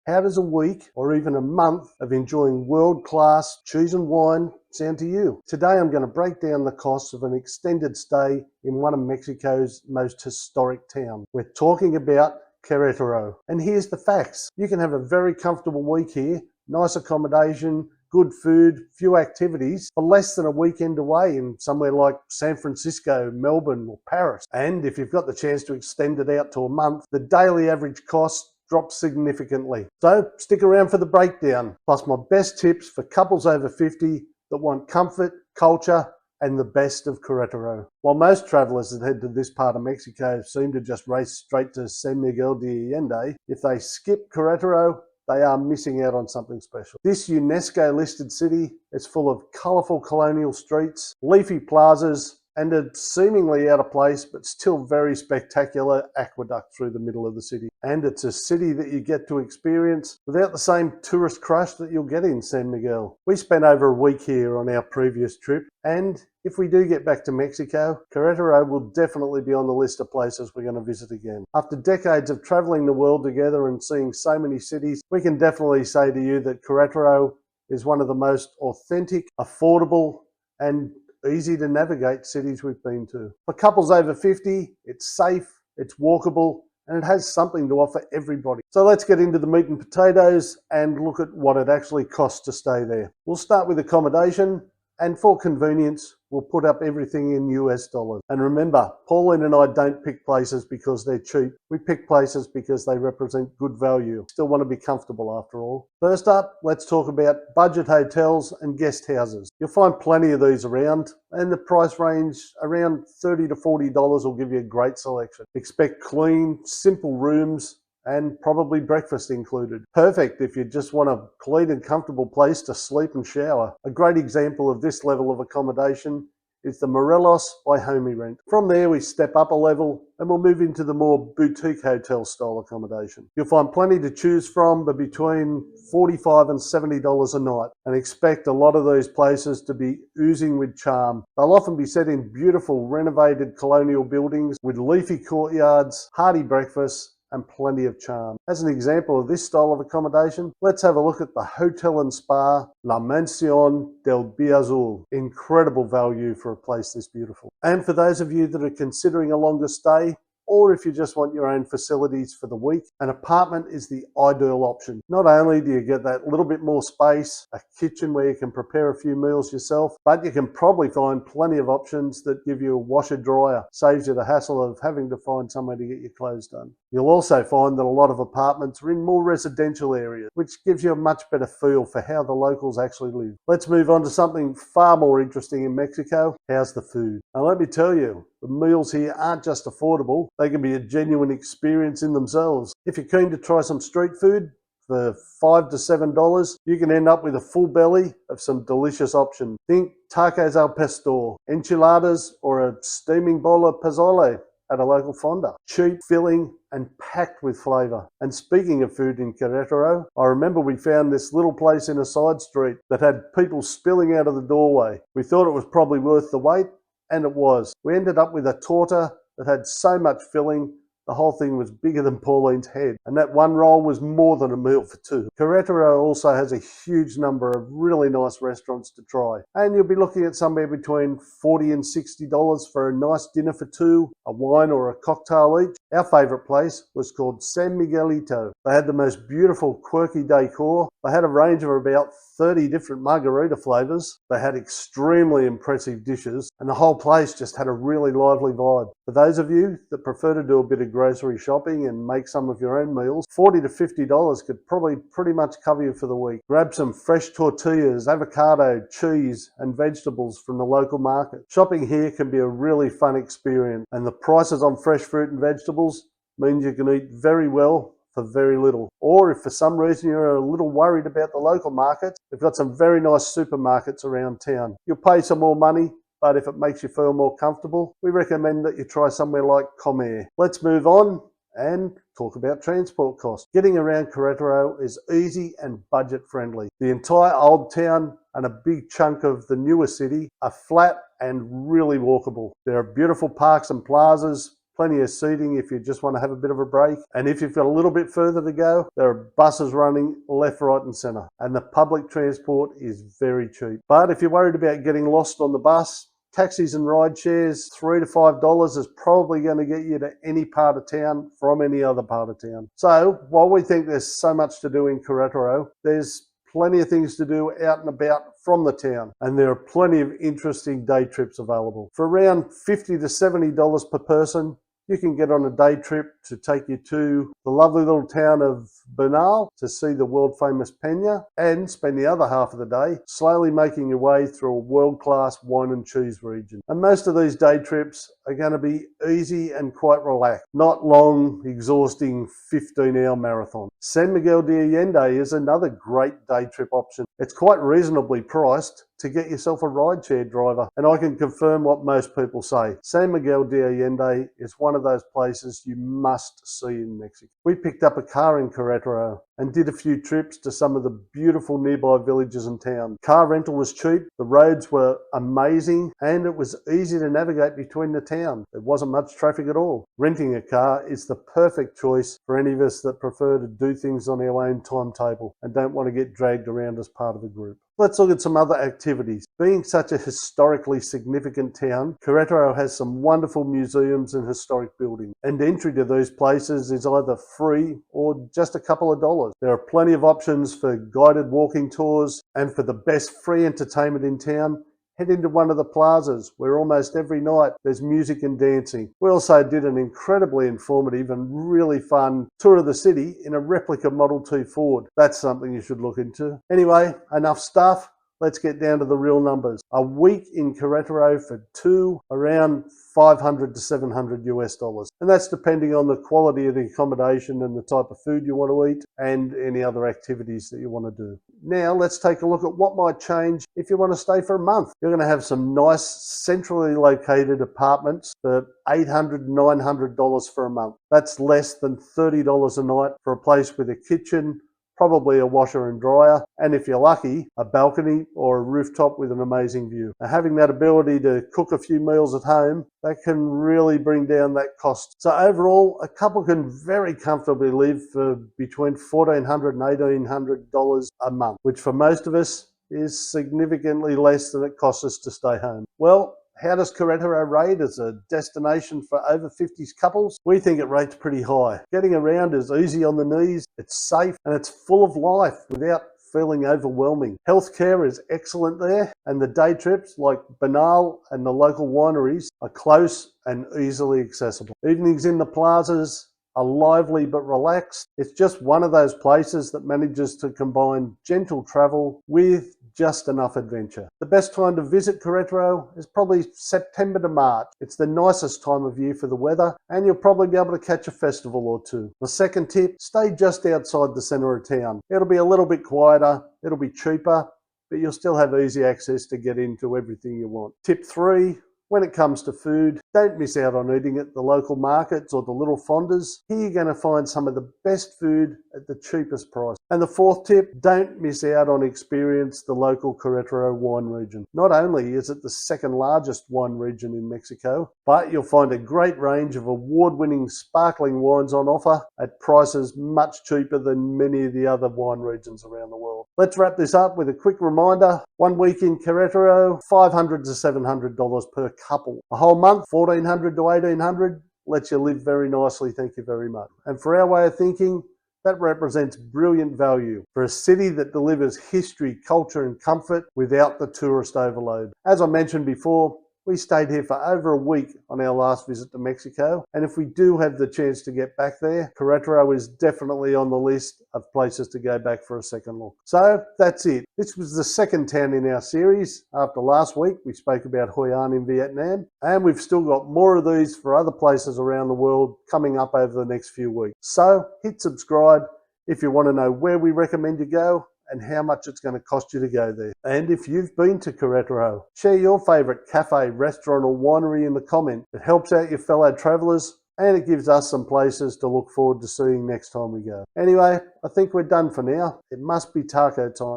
How does a week or even a month of enjoying world-class cheese and wine sound to you? Today I'm going to break down the costs of an extended stay in one of Mexico's most historic towns. We're talking about Querétaro. And here's the facts. You can have a very comfortable week here, nice accommodation, good food, few activities for less than a weekend away in somewhere like San Francisco, Melbourne or Paris. And if you've got the chance to extend it out to a month, the daily average cost drops significantly. So stick around for the breakdown, plus my best tips for couples over 50 that want comfort, culture and the best of Querétaro. While most travellers that head to this part of Mexico seem to just race straight to San Miguel de Allende, if they skip Querétaro, they are missing out on something special. This UNESCO-listed city is full of colourful colonial streets, leafy plazas, and a seemingly out of place but still very spectacular aqueduct through the middle of the city. And it's a city that you get to experience without the same tourist crush that you'll get in San Miguel. We spent over a week here on our previous trip, and if we do get back to Mexico, Querétaro will definitely be on the list of places we're going to visit again. After decades of traveling the world together and seeing so many cities, we can definitely say to you that Querétaro is one of the most authentic, affordable, and easy to navigate cities we've been to. For couples over 50, it's safe, it's walkable, and it has something to offer everybody. So let's get into the meat and potatoes and look at what it actually costs to stay there. We'll start with accommodation, and for convenience, we'll put up everything in US dollars. And remember, Pauline and I don't pick places because they're cheap. We pick places because they represent good value. Still want to be comfortable after all. First up, let's talk about budget hotels and guest houses. You'll find plenty of these around, and the price range around $30 to $40 will give you a great selection. Expect clean, simple rooms, and probably breakfast included. Perfect if you just want a clean and comfortable place to sleep and shower. A great example of this level of accommodation is the Morelos by Homey Rent. From there we step up a level and we'll move into the more boutique hotel style accommodation. You'll find plenty to choose from, but between $45 and $70 a night, and expect a lot of these places to be oozing with charm. They'll often be set in beautiful renovated colonial buildings with leafy courtyards, hearty breakfasts, and plenty of charm. As an example of this style of accommodation, let's have a look at the Hotel and Spa La Mansión del Biazul. Incredible value for a place this beautiful. And for those of you that are considering a longer stay, or if you just want your own facilities for the week, an apartment is the ideal option. Not only do you get that little bit more space, a kitchen where you can prepare a few meals yourself, but you can probably find plenty of options that give you a washer dryer, saves you the hassle of having to find somewhere to get your clothes done. You'll also find that a lot of apartments are in more residential areas, which gives you a much better feel for how the locals actually live. Let's move on to something far more interesting in Mexico. How's the food? Now let me tell you, the meals here aren't just affordable, they can be a genuine experience in themselves. If you're keen to try some street food, for $5 to $7, you can end up with a full belly of some delicious options. Think tacos al pastor, enchiladas, or a steaming bowl of pozole at a local fonda. Cheap, filling, and packed with flavour. And speaking of food in Querétaro, I remember we found this little place in a side street that had people spilling out of the doorway. We thought it was probably worth the wait, and it was. We ended up with a torta that had so much filling, the whole thing was bigger than Pauline's head, and that one roll was more than a meal for two. Querétaro also has a huge number of really nice restaurants to try, and you'll be looking at somewhere between $40 and $60 for a nice dinner for two, a wine or a cocktail each. Our favourite place was called San Miguelito. They had the most beautiful quirky decor. They had a range of about 30 different margarita flavours. They had extremely impressive dishes, and the whole place just had a really lively vibe. For those of you that prefer to do a bit of grocery shopping and make some of your own meals, $40 to $50 could probably pretty much cover you for the week. Grab some fresh tortillas, avocado, cheese, and vegetables from the local market. Shopping here can be a really fun experience, and the prices on fresh fruit and vegetables means you can eat very well for very little. Or if for some reason you're a little worried about the local markets, they've got some very nice supermarkets around town. You'll pay some more money, but if it makes you feel more comfortable, we recommend that you try somewhere like Comair. Let's move on and talk about transport costs. Getting around Querétaro is easy and budget friendly. The entire old town and a big chunk of the newer city are flat and really walkable. There are beautiful parks and plazas, plenty of seating if you just want to have a bit of a break. And if you've got a little bit further to go, there are buses running left, right and centre. And the public transport is very cheap. But if you're worried about getting lost on the bus, taxis and ride shares, $3 to $5 is probably going to get you to any part of town from any other part of town. So while we think there's so much to do in Querétaro, there's plenty of things to do out and about from the town, and there are plenty of interesting day trips available. For around $50 to $70 per person, you can get on a day trip to take you to the lovely little town of Bernal to see the world famous Peña, and spend the other half of the day slowly making your way through a world-class wine and cheese region. And most of these day trips are going to be easy and quite relaxed, not long, exhausting 15-hour marathon. San Miguel de Allende is another great day trip option. It's quite reasonably priced to get yourself a rideshare driver, and I can confirm what most people say. San Miguel de Allende is one of those places you must see in Mexico. We picked up a car in Querétaro and did a few trips to some of the beautiful nearby villages and towns. Car rental was cheap, the roads were amazing, and it was easy to navigate between the town. There wasn't much traffic at all. Renting a car is the perfect choice for any of us that prefer to do things on our own timetable and don't want to get dragged around as part of a group. Let's look at some other activities. Being such a historically significant town, Querétaro has some wonderful museums and historic buildings, and entry to these places is either free or just a couple of dollars. There are plenty of options for guided walking tours, and for the best free entertainment in town, head into one of the plazas where almost every night there's music and dancing. We also did an incredibly informative and really fun tour of the city in a replica Model T Ford. That's something you should look into. Anyway, enough stuff. Let's get down to the real numbers. A week in Querétaro for two, around $500 to $700 US. And that's depending on the quality of the accommodation and the type of food you want to eat and any other activities that you want to do. Now let's take a look at what might change if you want to stay for a month. You're going to have some nice centrally located apartments for $800, $900 for a month. That's less than $30 a night for a place with a kitchen, probably a washer and dryer, and if you're lucky, a balcony or a rooftop with an amazing view. Now, having that ability to cook a few meals at home, that can really bring down that cost. So overall, a couple can very comfortably live for between $1,400 and $1,800 a month, which for most of us is significantly less than it costs us to stay home. Well, how does Querétaro rate as a destination for over 50s couples? We think it rates pretty high. Getting around is easy on the knees, it's safe, and it's full of life without feeling overwhelming. Healthcare is excellent there, and the day trips like Bernal and the local wineries are close and easily accessible. Evenings in the plazas are lively but relaxed. It's just one of those places that manages to combine gentle travel with just enough adventure. The best time to visit Querétaro is probably September to March. It's the nicest time of year for the weather, and you'll probably be able to catch a festival or two. The second tip, stay just outside the centre of town. It'll be a little bit quieter, it'll be cheaper, but you'll still have easy access to get into everything you want. Tip 3, when it comes to food, don't miss out on eating at the local markets or the little fondas. Here you're going to find some of the best food at the cheapest price. And the fourth tip, don't miss out on experience the local Querétaro wine region. Not only is it the second largest wine region in Mexico, but you'll find a great range of award-winning sparkling wines on offer at prices much cheaper than many of the other wine regions around the world. Let's wrap this up with a quick reminder. 1 week in Querétaro, $500 to $700 per couple. A whole month, $1,400 to $1,800, lets you live very nicely, thank you very much. And for our way of thinking, that represents brilliant value for a city that delivers history, culture and comfort without the tourist overload. As I mentioned before, we stayed here for over a week on our last visit to Mexico, and if we do have the chance to get back there, Querétaro is definitely on the list of places to go back for a second look. So that's it. This was the second town in our series. After last week, we spoke about Hoi An in Vietnam, and we've still got more of these for other places around the world coming up over the next few weeks. So hit subscribe if you want to know where we recommend you go and how much it's going to cost you to go there. And if you've been to Querétaro, share your favourite cafe, restaurant or winery in the comment. It helps out your fellow travellers and it gives us some places to look forward to seeing next time we go. Anyway, I think we're done for now. It must be taco time.